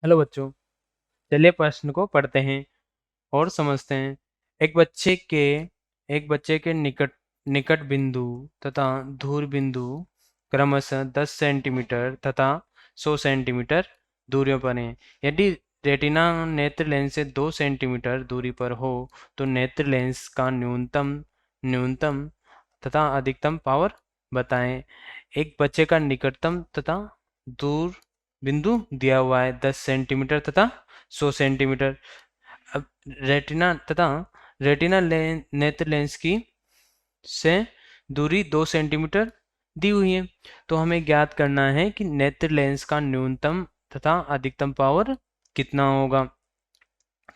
Hello बच्चों, चलिए प्रश्न को पढ़ते हैं और समझते हैं। एक बच्चे के एक बच्चे के निकट निकट बिंदु तथा दूर बिंदु क्रमशः 10 सेंटीमीटर तथा 100 सेंटीमीटर दूरियों पर हैं। यदि रेटिना नेत्र लेंस से 2 सेंटीमीटर दूरी पर हो तो नेत्र लेंस का न्यूनतम तथा अधिकतम पावर बताएं। एक बच्चे का निकटतम तथा दूर बिंदु दिया हुआ है 10 सेंटीमीटर तथा 100 सेंटीमीटर। अब रेटिना नेत्र लेंस की से दूरी 2 सेंटीमीटर दी हुई है। तो हमें ज्ञात करना है कि नेत्र लेंस का न्यूनतम तथा अधिकतम पावर कितना होगा।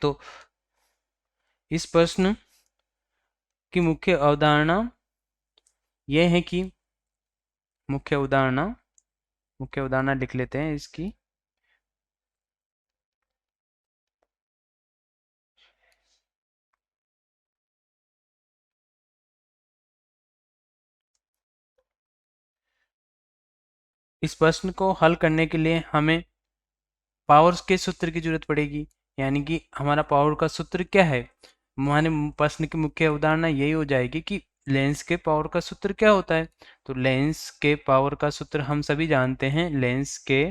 तो इस प्रश्न की यह है कि मुख्य उदाहरणा लिख लेते हैं इसकी। इस प्रश्न को हल करने के लिए हमें पावर के सूत्र की जरूरत पड़ेगी, यानी कि हमारा पावर का सूत्र क्या है। हमारे प्रश्न की मुख्य उदाहरण यही हो जाएगी कि लेंस के पावर का सूत्र क्या होता है। तो लेंस के पावर का सूत्र हम सभी जानते हैं। लेंस के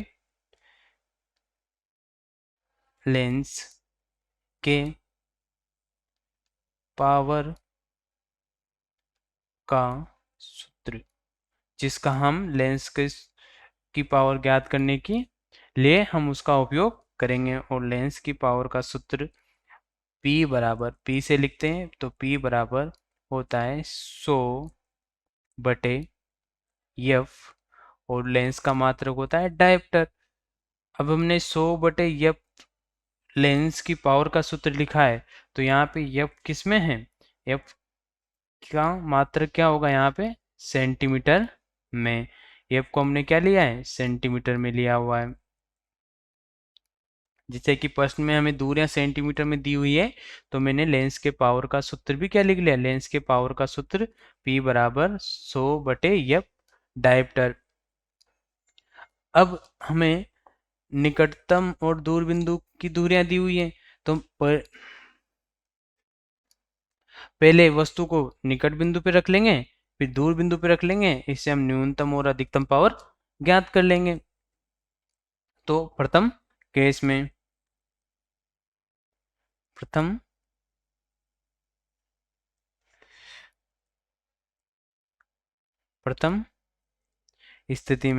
पावर का सूत्र, जिसका हम की पावर ज्ञात करने के लिए हम उसका उपयोग करेंगे। और लेंस की पावर का सूत्र P से लिखते हैं। तो P बराबर होता है 100/F और लेंस का मात्रक होता है डायोप्टर। अब हमने 100/F लेंस की पावर का सूत्र लिखा है, तो यहाँ पे F किस में है? F का मात्रक क्या होगा यहाँ पे? सेंटीमीटर में। F को हमने क्या लिया है? सेंटीमीटर में लिया हुआ है। जैसे कि प्रश्न में हमें दूरियां सेंटीमीटर में दी हुई है, तो मैंने लेंस के पावर का सूत्र भी क्या लिख लिया? लेंस के पावर का सूत्र P बराबर 100/F डायोप्टर। अब हमें निकटतम और दूर बिंदु की दूरियां दी हुई है, तो पहले वस्तु को निकट बिंदु पे रख लेंगे, फिर दूर बिंदु पे रख लेंगे। इससे हम न्यूनतम और अधिकतम पावर ज्ञात कर लेंगे। तो प्रथम स्थिति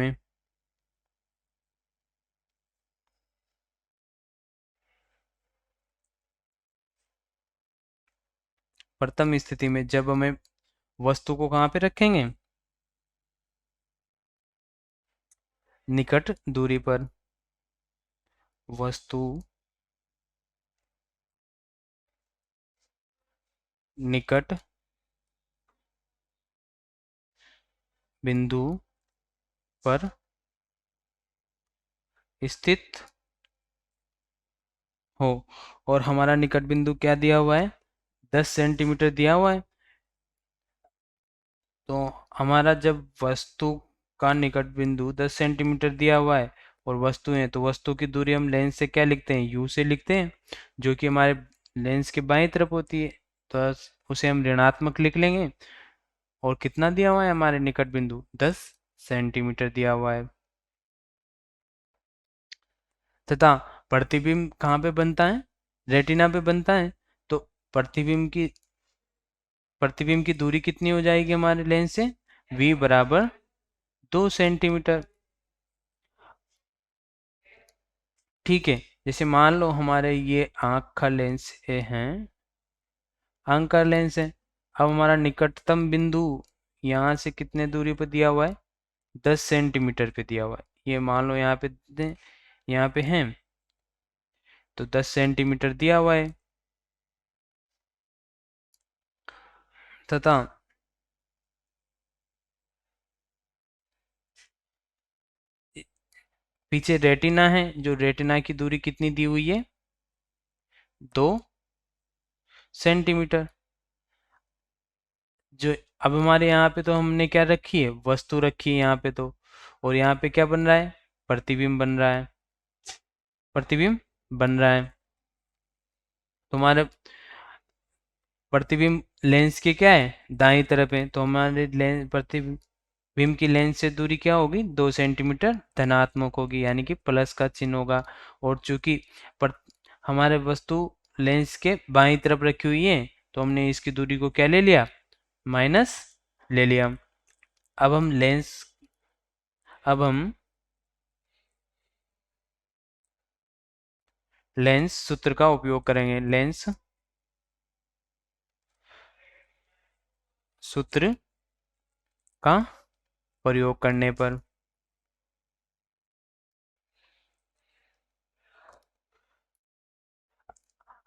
में जब हमें वस्तु को कहाँ पे रखेंगे? निकट दूरी पर। वस्तु निकट बिंदु पर स्थित हो और हमारा निकट बिंदु क्या दिया हुआ है? 10 सेंटीमीटर दिया हुआ है। तो हमारा जब वस्तु का निकट बिंदु 10 सेंटीमीटर दिया हुआ है और वस्तु है, तो वस्तु की दूरी हम लेंस से क्या लिखते हैं? U से लिखते हैं, जो कि हमारे लेंस के बाईं तरफ होती है। तो उसे हम ऋणात्मक लिख लेंगे। और कितना दिया हुआ है हमारे निकट बिंदु? 10 सेंटीमीटर दिया हुआ है। तथा प्रतिबिंब कहाँ पे बनता है? रेटिना पे बनता है। तो प्रतिबिंब की दूरी कितनी हो जाएगी हमारे लेंस से? V बराबर 2 सेंटीमीटर। ठीक है, जैसे मान लो हमारे ये आँख का लेंस है, आँख का लेंस है। अब हमारा निकटतम बिंदु यहाँ से कितने दूरी पर दिया हुआ है? 10 सेंटीमीटर पे दिया हुआ है। ये मान लो यहाँ पे है, तो 10 सेंटीमीटर दिया हुआ है। तथा पीछे रेटिना है, जो रेटिना की दूरी कितनी दी हुई है? 2 सेंटीमीटर। जो अब हमारे यहाँ पे तो हमने क्या रखी है? वस्तु रखी है यहाँ पे तो। और यहाँ पे क्या बन रहा है? प्रतिबिंब बन रहा है। प्रतिबिंब बन रहा है। तुम्हारे प्रतिबिंब लेंस के क्या है, दाईं तरफ है, तो हमारे लेंस प्रतिबिंब की लेंस से दूरी क्या होगी, 2 सेंटीमीटर धनात्मक होगी, यानी कि प्लस का चिन्ह होगा। और चूंकि पर, हमारे वस्तु लेंस के बाईं तरफ रखी हुई है, तो हमने इसकी दूरी को क्या ले लिया, माइनस ले लिया। अब हम लेंस अब हम लेंस सूत्र का उपयोग करेंगे। लेंस सूत्र का प्रयोग करने पर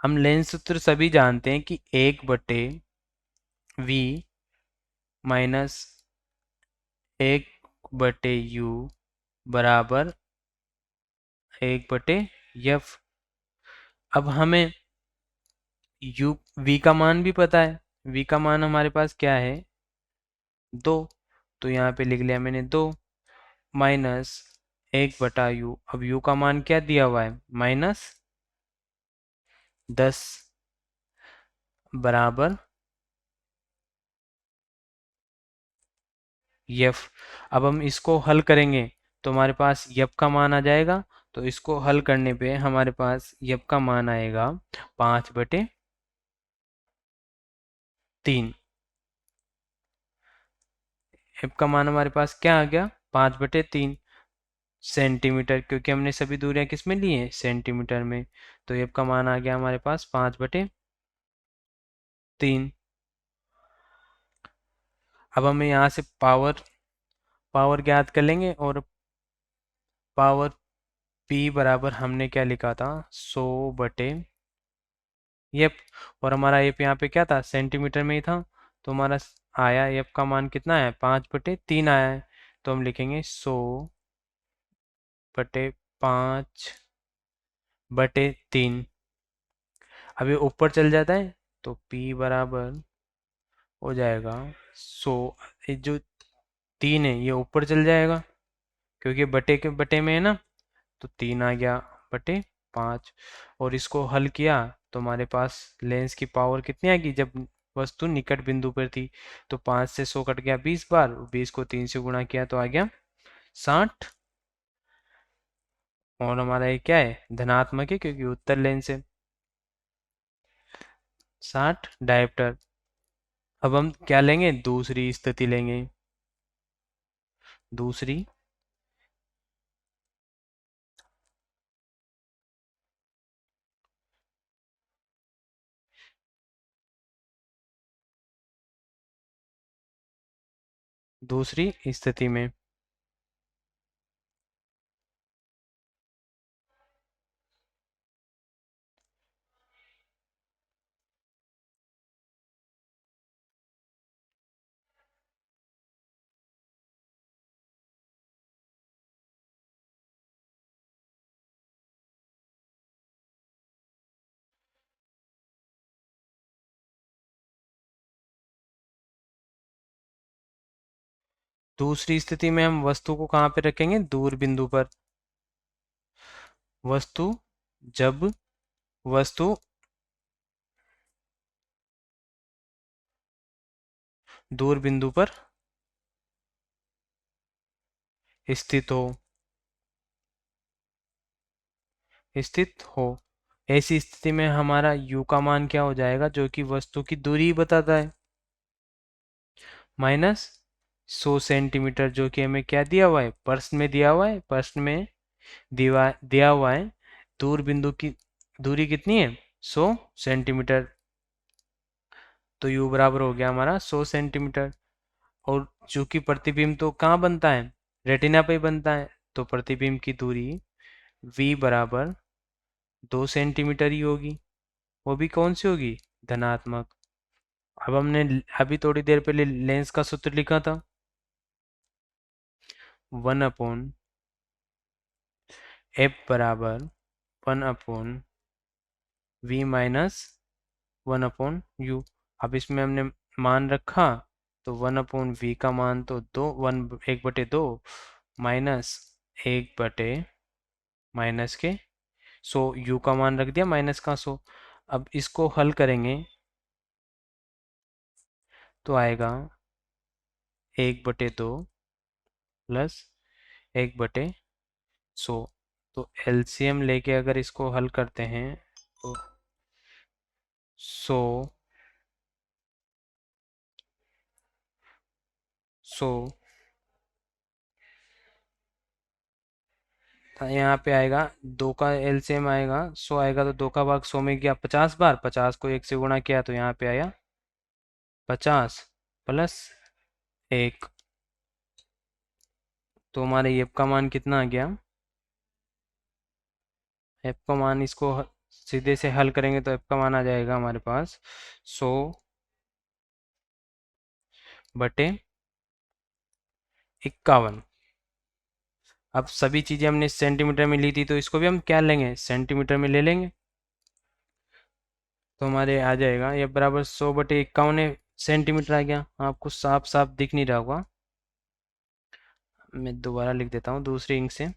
हम लेंस सूत्र सभी जानते हैं कि 1/v माइनस 1/u बराबर 1/f। अब हमें u v का मान भी पता है। v का मान हमारे पास क्या है, 2। तो यहाँ पे लिख लिया मैंने 2 माइनस 1/u। अब u का मान क्या दिया हुआ है, -10 बराबर f। अब हम इसको हल करेंगे तो हमारे पास f का मान आ जाएगा। तो इसको हल करने पे हमारे पास f का मान आएगा 5/3। f का मान हमारे पास क्या आ गया, 5/3 सेंटीमीटर, क्योंकि हमने सभी दूरियां किस में ली हैं, सेंटीमीटर में। तो f का मान आ गया हमारे पास 5/3। अब हमें यहाँ से पावर पावर ज्ञात कर लेंगे। और पावर p बराबर हमने क्या लिखा था, 100/, यप। और हमारा एफ यहाँ पे क्या था, सेंटीमीटर में ही था। तो हमारा आया एफ का मान कितना है, 5/3 आया है। तो हम लिखेंगे 100/5/3। अब ये ऊपर चल जाता है तो p बराबर हो जाएगा 100। ये जो 3 है ये ऊपर चल जाएगा, क्योंकि बटे के बटे में है ना। तो 3 आ गया बटे 5। और इसको हल किया तो हमारे पास लेंस की पावर कितनी आएगी, जब वस्तु निकट बिंदु पर थी। तो 5 से 100 कट गया 20 बार, 20 को 3 से गुणा किया तो आ गया 60। और हमारा ये क्या है, धनात्मक है, क्योंकि उत्तर लेंस है। 60 डायोप्टर। अब हम क्या लेंगे, दूसरी स्थिति लेंगे। दूसरी दूसरी स्थिति में दूसरी स्थिति में हम वस्तु को कहाँ पे रखेंगे, दूर बिंदु पर। वस्तु जब वस्तु दूर बिंदु पर स्थित हो स्थित हो ऐसी स्थिति में हमारा u का मान क्या हो जाएगा, जो कि वस्तु की दूरी बताता है, -100 सेंटीमीटर, जो कि हमें क्या दिया हुआ है, प्रश्न में दिया हुआ है। प्रश्न में दिया हुआ है दूर बिंदु की दूरी कितनी है, 100 सेंटीमीटर। तो u बराबर हो गया हमारा 100 सेंटीमीटर। और चूंकि प्रतिबिंब तो कहाँ बनता है, रेटिना पे ही बनता है। तो प्रतिबिंब की दूरी v बराबर 2 सेंटीमीटर ही होगी। वो भी कौन सी होगी, धनात्मक। अब हमने अभी थोड़ी देर पहले लेंस का सूत्र लिखा था, 1/f बराबर 1/v माइनस 1/u। अब इसमें हमने मान रखा, तो 1/v का मान तो 1/2 माइनस 1 बटे माइनस के 100 u का मान रख दिया माइनस का 100। अब इसको हल करेंगे तो आएगा 1/2 प्लस 1/100। तो एलसीएम लेके अगर इसको हल करते हैं तो 100 यहाँ पे आएगा 2 का एलसीएम आएगा 100 आएगा, तो 2 का भाग 100 में गया 50 बार, 50 को 1 से गुणा किया तो यहाँ पे आया 50 प्लस 1। तो हमारे एफ का मान कितना आ गया? एफ का मान इसको सीधे से हल करेंगे तो एफ का मान आ जाएगा हमारे पास 100/51। अब सभी चीज़ें हमने सेंटीमीटर में ली थी तो इसको भी हम क्या लेंगे, सेंटीमीटर में ले लेंगे। तो हमारे आ जाएगा ये बराबर 100/51 सेंटीमीटर आ गया। आपको साफ साफ दिख नहीं रहा होगा, मैं दोबारा लिख देता हूँ दूसरी इंक से।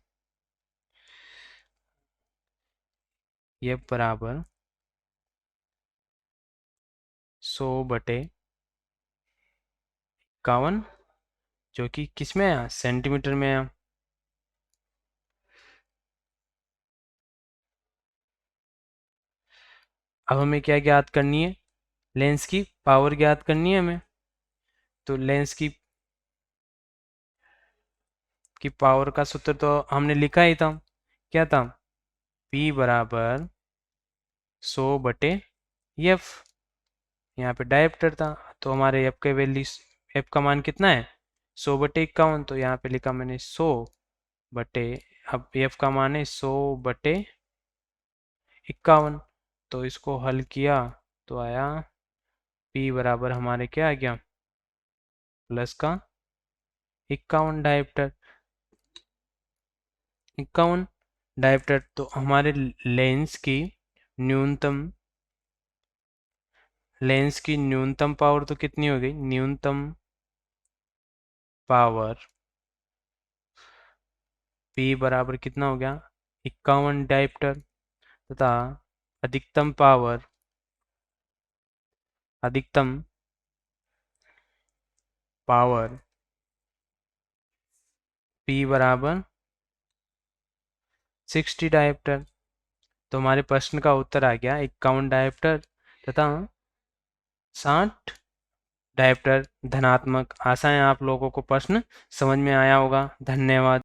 ये बराबर 100/51, जो कि किस में आया, सेंटीमीटर में आया। अब हमें क्या ज्ञात करनी है, लेंस की पावर ज्ञात करनी है हमें। तो लेंस की पावर का सूत्र तो हमने लिखा ही था, क्या था, P बराबर 100/F। यहाँ पे डायप्टर था तो हमारे एफ के वैल्यू, एफ का मान कितना है 100/51, तो यहाँ पे लिखा मैंने 100 अब एफ का मान है 100/51। तो इसको हल किया तो आया P बराबर हमारे क्या आ गया, प्लस का 51 डायप्टर। 51 डायप्टर, तो हमारे न्यूनतम लेंस की न्यूनतम पावर तो कितनी हो गई, न्यूनतम पावर P बराबर कितना हो गया 51 डायप्टर, तथा अधिकतम पावर P बराबर 60 डायप्टर। तो हमारे प्रश्न का उत्तर आ गया 51 डायप्टर तथा 60 डायप्टर धनात्मक। आशा है आप लोगों को प्रश्न समझ में आया होगा। धन्यवाद।